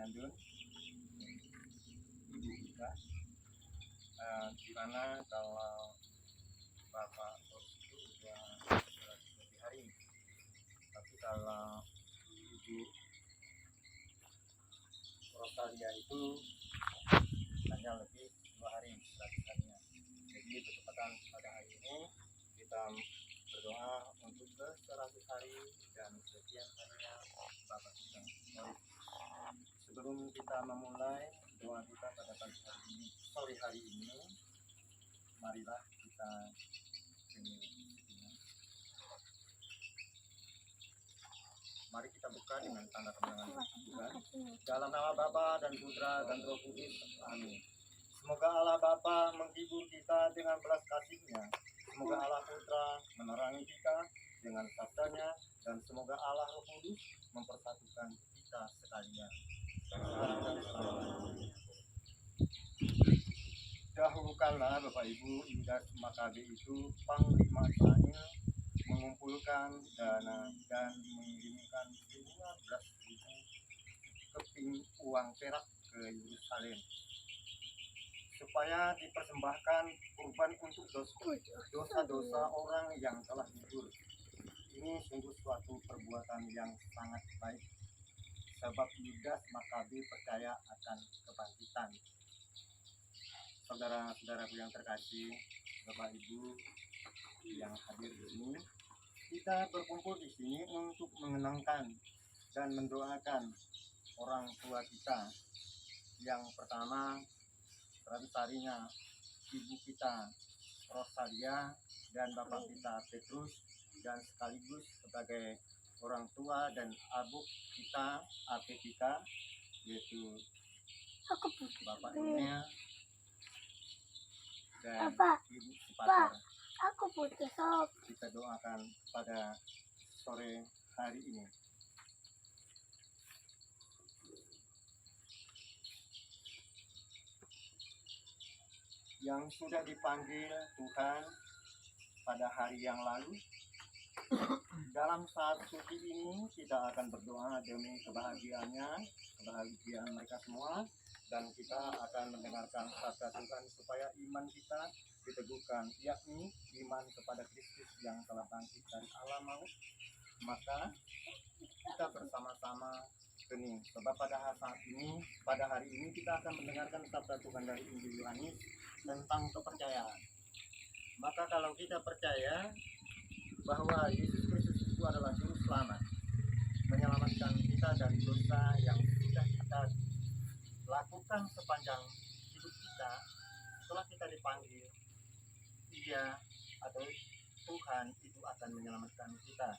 mengandung ibu kita, di mana kalau Bapak Bos itu udah 100 lebih hari, tapi kalau Ibu Rosalia itu hanya lebih 2 hari 100 harinya. Jadi bertepatan pada hari ini kita berdoa untuk ke 100 hari dan sekian harinya Bapak kita. Sebelum kita memulai doa kita pada pagi hari ini, sore hari ini, marilah kita mari kita buka dengan tanda kemenangan Tuhan. Dalam nama Bapa dan Putra dan Roh Kudus. Amin. Semoga Allah Bapa menghibur kita dengan belas kasih-Nya. Semoga Allah Putra menerangi kita dengan sabdanya, dan semoga Allah Roh Kudus mempersatukan kita sekalian. Sekarang dan selamanya. Dahulu kala Bapak Ibu Yudas Makabe itu Panglima Israel mengumpulkan dana dan mengirimkan 15.000 keping uang perak ke Yerusalem supaya dipersembahkan kurban untuk dosa-dosa orang yang telah gugur. Ini sungguh suatu perbuatan yang sangat baik, sebab Yudas Makabe percaya akan kebangkitan. Saudara-saudaraku yang terkasih, Bapak Ibu yang hadir di sini, kita berkumpul di sini untuk mengenangkan dan mendoakan orang tua kita. Yang pertama, 100 harinya ibu kita Rosalia dan bapak kita Petrus, dan sekaligus sebagai orang tua dan abu kita, ate kita, yaitu Bapak Nia dan Ibu Sipater. Kita doakan pada sore hari ini. Yang sudah dipanggil Tuhan pada hari yang lalu, dalam saat suci ini kita akan berdoa demi kebahagiaan mereka semua, dan kita akan mendengarkan sabda Tuhan supaya iman kita diteguhkan, yakni iman kepada Kristus yang telah bangkit dari alam maut. Maka kita bersama-sama hening, sebab pada hari ini kita akan mendengarkan sabda Tuhan dari Injil Yohanes tentang kepercayaan. Maka kalau kita percaya bahwa Yesus Kristus itu adalah juru selamat, menyelamatkan kita dari dosa yang sudah kita lakukan sepanjang hidup kita, setelah kita dipanggil, Dia atau Tuhan itu akan menyelamatkan kita.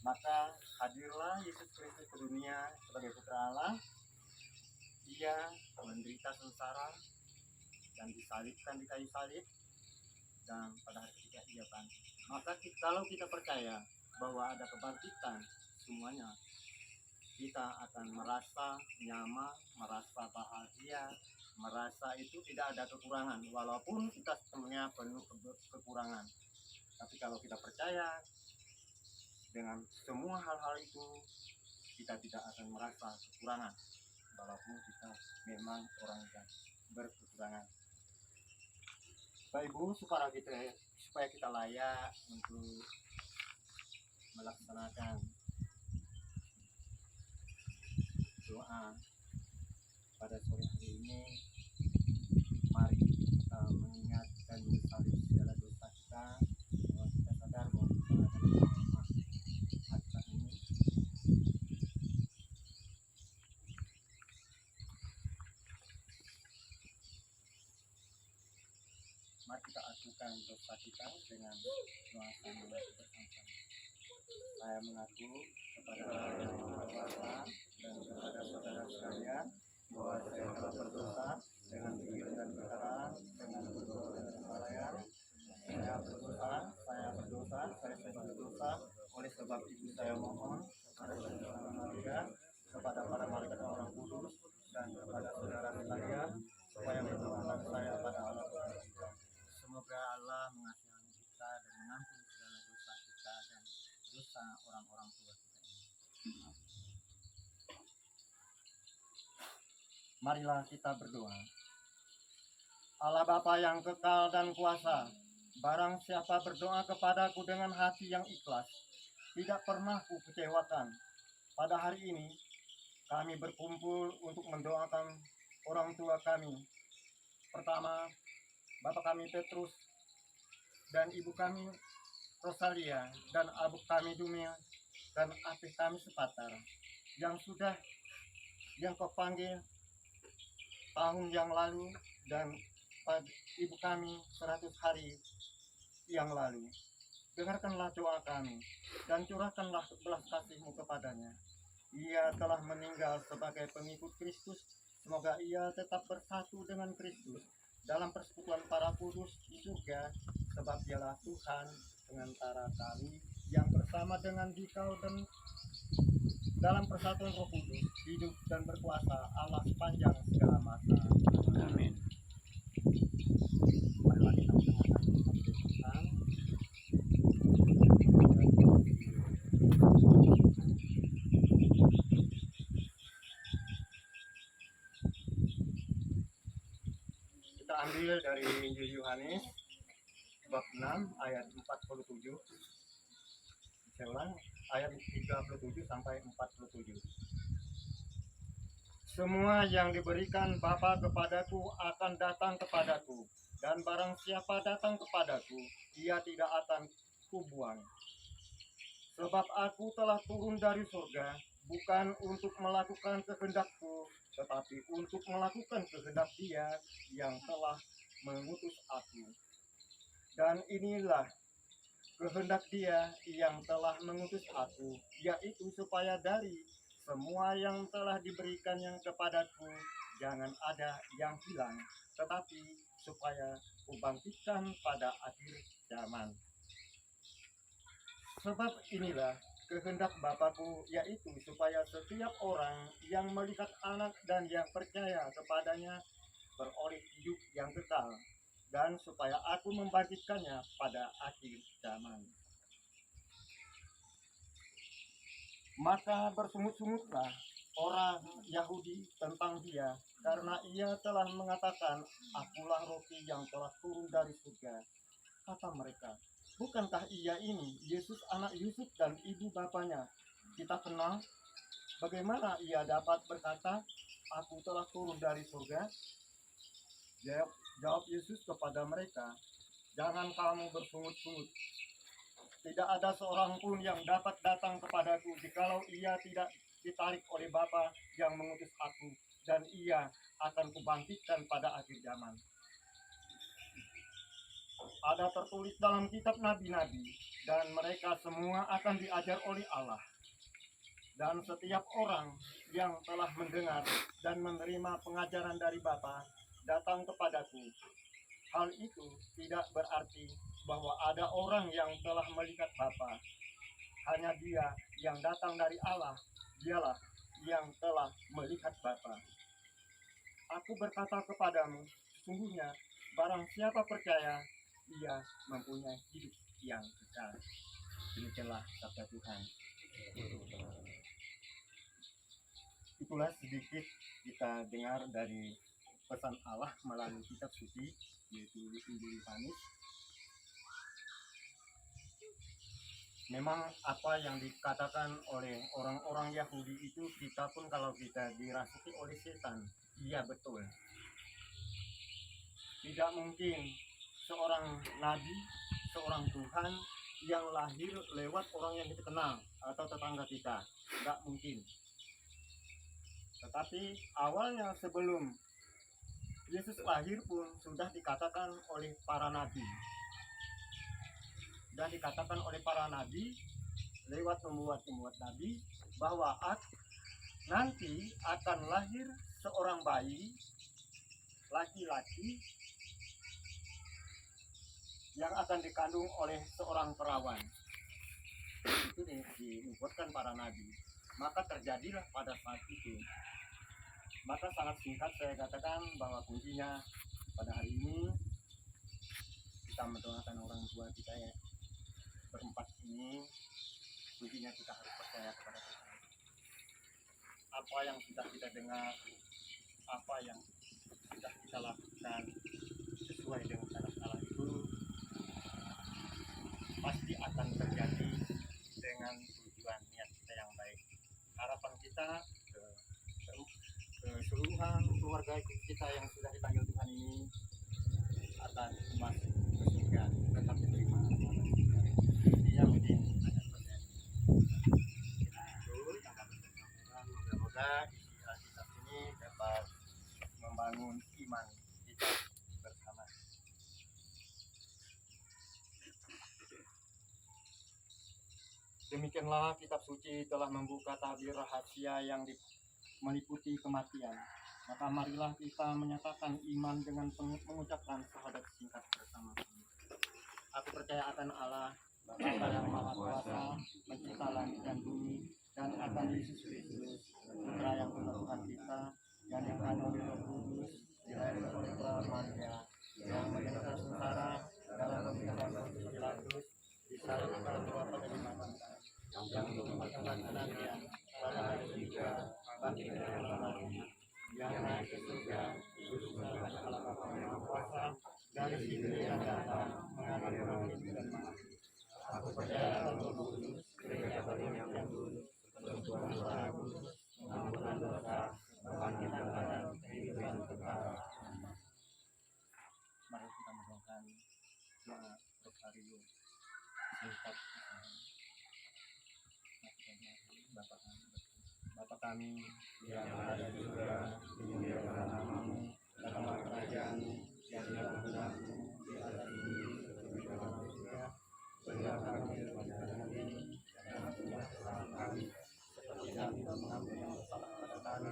Maka hadirlah Yesus Kristus ke dunia sebagai Putra Allah. Ia menderita sengsara dan disalibkan di kayu salib, dan pada hari ketiga Ia bangkit. Maka kalau kita percaya bahwa ada kebangkitan, semuanya kita akan merasa nyaman, merasa bahagia, merasa itu tidak ada kekurangan, walaupun kita semuanya penuh kekurangan. Tapi kalau kita percaya dengan semua hal-hal itu, kita tidak akan merasa kekurangan, walaupun kita memang orang yang berkekurangan. Bapak Ibu, supaya kita layak untuk melaksanakan doa pada sore hari ini, mari kita mengingat dan menyesali segala dosa kita, bahwa kita sadar bahwa kita akan menerima hak ini. Mari kita ajukan dosa kita dengan doa sambil bersama-sama. Saya mengaku kepada Allah yang Maha Kuasa dan kepada saudara sekalian bahwa saya telah berdosa dengan pikir dan perkataan, dengan berdoa dan kelalaian. Saya berdosa. Oleh sebab itu saya mohon kepada Saudara Maria, kepada para malaikat orang kudus, dan kepada saudara sekalian supaya mendoakan saya pada Allah Tuhan kita. Semoga Allah mengasihani kita dan mengampuni segala dosa kita dan dosa orang-orang tua kita ini. Marilah kita berdoa. Allah Bapa yang kekal dan kuasa, barang siapa berdoa kepadaku dengan hati yang ikhlas, tidak pernah kukecewakan. Pada hari ini, kami berkumpul untuk mendoakan orang tua kami. Pertama, Bapak kami Petrus dan Ibu kami Rosalia dan abu kami Dumia dan apih kami Sepatar yang sudah kau panggil tahun yang lalu dan ibu kami 100 hari yang lalu. Dengarkanlah doa kami dan curahkanlah belas kasih-Mu kepadanya. Ia telah meninggal sebagai pengikut Kristus. Semoga ia tetap bersatu dengan Kristus dalam persekutuan para kudus di surga, sebab dialah Tuhan pengantara kami yang bersama dengan Dikau dan dalam persatuan Roh Kudus, hidup dan berkuasa Allah sepanjang segala masa. Amin. Marilah kita mendengarkan sabda Tuhan. Kita ambil dari Injil Yohanes bab 6 ayat 47. Saya ulang, ayat 37 sampai 47. Semua yang diberikan Bapa kepadaku akan datang kepadaku, dan barang siapa datang kepadaku, ia tidak akan kubuang. Sebab aku telah turun dari surga, bukan untuk melakukan kehendakku, tetapi untuk melakukan kehendak Dia yang telah mengutus aku. Dan inilah kehendak Dia yang telah mengutus aku, yaitu supaya dari semua yang telah diberikannya kepadaku, jangan ada yang hilang, tetapi supaya kubangkitkan pada akhir zaman. Sebab inilah kehendak Bapakku, yaitu supaya setiap orang yang melihat anak dan yang percaya kepadanya beroleh hidup yang kekal, dan supaya aku membangkitkannya pada akhir zaman. Maka bersungut-sungutlah orang Yahudi tentang Dia, karena Ia telah mengatakan, akulah roti yang telah turun dari surga. Kata mereka, bukankah Ia ini Yesus anak Yusuf dan ibu bapanya kita kenal? Bagaimana Ia dapat berkata, aku telah turun dari surga? Jawab Yesus kepada mereka, jangan kamu bersungut-sungut. Tidak ada seorang pun yang dapat datang kepadaku jikalau ia tidak ditarik oleh Bapa yang mengutus aku, dan ia akan kubangkitkan pada akhir zaman. Ada tertulis dalam kitab nabi-nabi, dan mereka semua akan diajar oleh Allah. Dan setiap orang yang telah mendengar dan menerima pengajaran dari Bapa datang kepadaku. Hal itu tidak berarti bahwa ada orang yang telah melihat Bapa. Hanya Dia yang datang dari Allah, Dialah yang telah melihat Bapa. Aku berkata kepadamu, sesungguhnya barang siapa percaya, ia mempunyai hidup yang kekal. Demikianlah sabda Tuhan. Itulah sedikit kita dengar dari pesan Allah melalui kitab suci, yaitu Injil Yohanes. Memang apa yang dikatakan oleh orang-orang Yahudi itu, kita pun kalau kita dirasuki oleh setan, iya betul. Tidak mungkin seorang nabi, seorang Tuhan yang lahir lewat orang yang kita kenal atau tetangga kita. Tidak mungkin. Tetapi awalnya sebelum Yesus lahir pun sudah dikatakan oleh para nabi. Dan dikatakan oleh para nabi lewat membuat nabi bahwa nanti akan lahir seorang bayi laki-laki yang akan dikandung oleh seorang perawan. Itu dinubuatkan para nabi. Maka terjadilah pada saat itu. Maka sangat singkat saya katakan bahwa kuncinya pada hari ini kita mendoakan orang tua kita ya, berempat ini, kuncinya kita harus percaya kepada Tuhan. Apa yang sudah kita dengar, apa yang sudah kita lakukan sesuai dengan kehendak Allah itu pasti akan terjadi dengan tujuan niat kita yang baik. Harapan kita keseluruhan keluarga kita yang sudah dipanggil Tuhan ini akan masuk ke surga, tetap diterima. Dia mungkin ada pertanyaan. Moga-moga istilah kita ini dapat membangun iman kita bersama. Demikianlah kitab suci telah membuka tabir rahasia yang meliputi kematian. Maka marilah kita menyatakan iman dengan mengucapkan syahadat singkat bersama-sama. Aku percaya akan Allah, Bapa yang Maha Kuasa, Pencipta langit dan bumi, dan akan Yesus Kristus, Putra yang benar Tuhan kita, yang dikandung oleh Roh Kudus, dilahirkan oleh Maria, yang menderita sengsara dalam pemerintahan Pontius Pilatus, disalibkan pada 5 hari, yang dimakamkan anaknya, pada hari ketiga, bangkit dari antara mati, yang naik ke surga, duduk sebelah Allah Bapa yang Maha Kuasa, dari situ yang datang mengadili orang hidup dan mati. Aku percaya akan Roh Kudus, gereja Katolik yang kudus, persekutuan orang kudus, pengampunan dosa, kebangkitan badan, kehidupan kekal. Mari kita mendoakan doa Rosario singkat. Bapa kami yang ada di surga, dimuliakanlah namamu, datanglah kerajaanmu, jadilah kehendakmu di atas bumi seperti di surga. Berilah kami kepada kami, dan ampunilah kesalahan kami, seperti kami mengampuni yang bersalah kepada kami,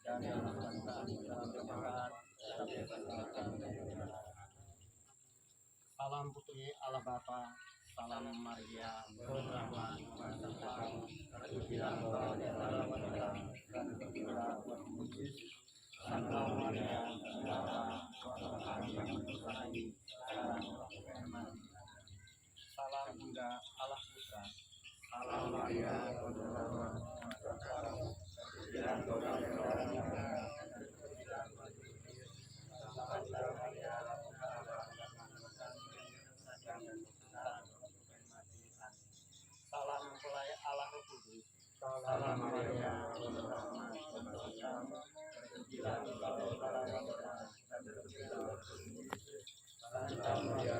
dan jangan kami dalam pencobaan, tetapi bebaskanlah kami dari yang jahat. Salam Putri Allah Bapa, salam Maria, berkah Tuhan, terpujilah engkau di antara wanita, dan terpujilah buah Yesus. Santa Maria, Bapa, doakanlah kami yang berdosa ini, sekarang waktu kami mati. Salam Bunda Allah Putra, salam Maria, penuh rahmat, terpujilah engkau di antara wanita, dan terpujilah buah Yesus. Santa Maria, salam mempelai Allah Roh Kudus, salam Maria, penuh rahmat, terpujilah engkau di antara wanita, dan terpujilah buah Yesus. Santa Maria,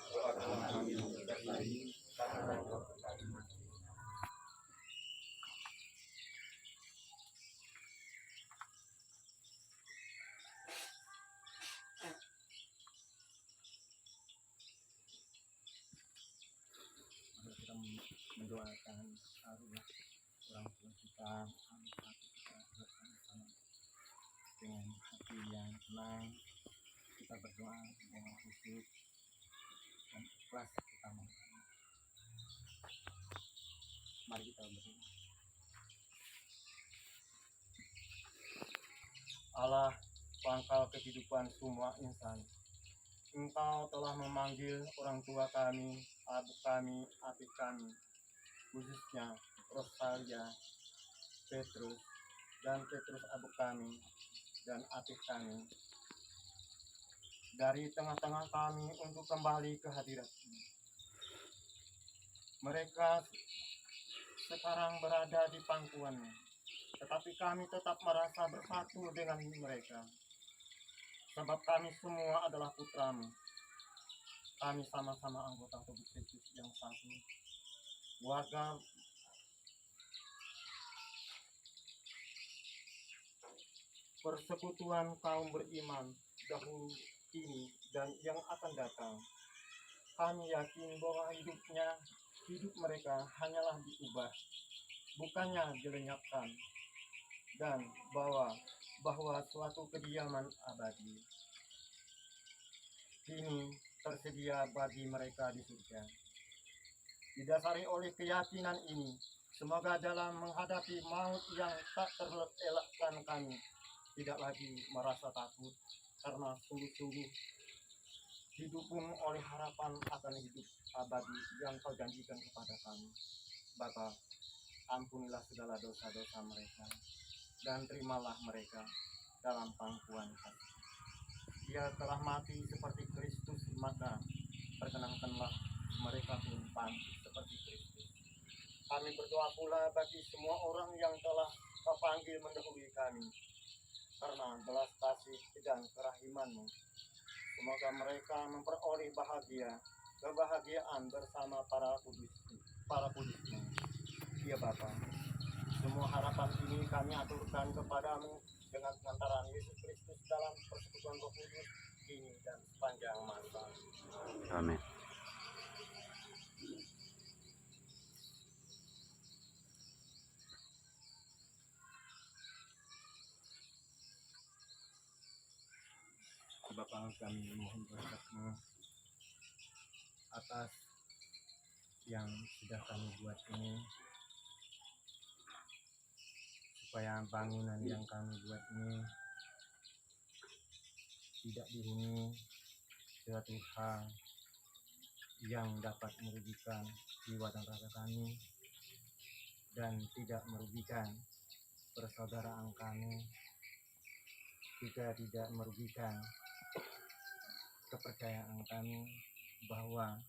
doakanlah kami yang berdosa ini, sekarang waktu kami mati. Kita mendoakan arwah orang tua kita, anak kita bersama-sama dengan hati yang tenang. Kita berdoa dengan khusyuk dan ikhlas kita mohon. Mari kita berdoa. Allah, pangkal kehidupan semua insan, Engkau telah memanggil orang tua kami, adik kami, adik kami, khususnya Rosalia, Petrus, dan Petrus adik kami, dan adik kami, dari tengah-tengah kami untuk kembali ke hadirat-Mu. Mereka sekarang berada di pangkuan-Mu, tetapi kami tetap merasa bersatu dengan mereka. Sebab kami semua adalah putra-Mu. Kami sama-sama anggota tubuh Kristus yang satu. Warga persekutuan kaum beriman dahulu, kini, dan yang akan datang. Kami yakin bahwa hidup mereka hanyalah diubah, bukannya dilenyapkan, dan bahwa suatu kediaman abadi kini tersedia bagi mereka di surga. Didasari oleh keyakinan ini, semoga dalam menghadapi maut yang tak terelakkan kami tidak lagi merasa takut, karena sungguh-sungguh didukung oleh harapan akan hidup abadi yang Kau janjikan kepada kami. Bapa, ampunilah segala dosa-dosa mereka, dan terimalah mereka dalam pangkuan kasih. Dia telah mati seperti Kristus, maka perkenankanlah mereka pun bangkit seperti Kristus. Kami berdoa pula bagi semua orang yang telah Kau panggil mendahului kami, karena belas kasih dan kerahiman-Mu. Semoga mereka memperoleh kebahagiaan bersama para kudus-Mu. Ya Bapa, semua harapan ini kami aturkan kepadamu dengan pengantaran Yesus Kristus dalam persekutuan Roh Kudus kini dan sepanjang masa. Amin. Bapa, kami mohon berkat-Mu atas yang sudah kami buat ini, supaya bangunan yang kami buat ini tidak dihuni suatu hal yang dapat merugikan jiwa dan raga kami, dan tidak merugikan persaudaraan kami, juga tidak merugikan kepercayaan kami bahwa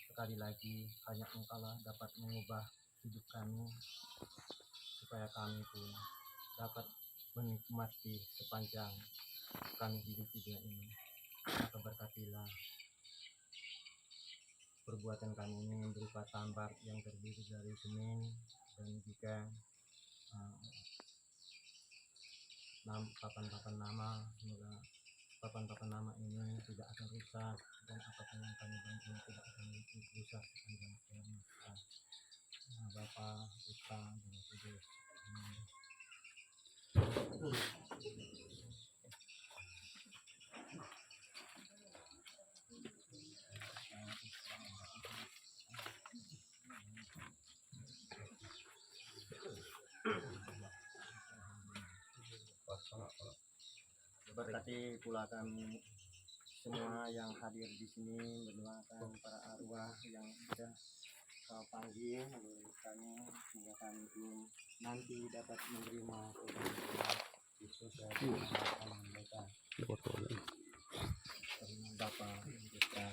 sekali lagi hanya Engkaulah dapat mengubah hidup kami, supaya kami pun dapat menikmati sepanjang kami hidup di dunia ini. Maka berkatilah perbuatan kami ini berupa tambak yang terdiri dari semen dan juga papan-papan nama. Semoga papan-papan nama ini tidak akan rusak, dan apapun yang kami bangun tidak akan rusak sepanjang segala masa. Bapa, Putra, dan Roh Kudus. Amin. Berkati pula kami semua yang hadir di sini, mendoakan para arwah yang sudah Kau panggil melalui kami, sehingga kami pun nanti dapat menerima kebenaran Yesus dari mereka. Bapa, Putra,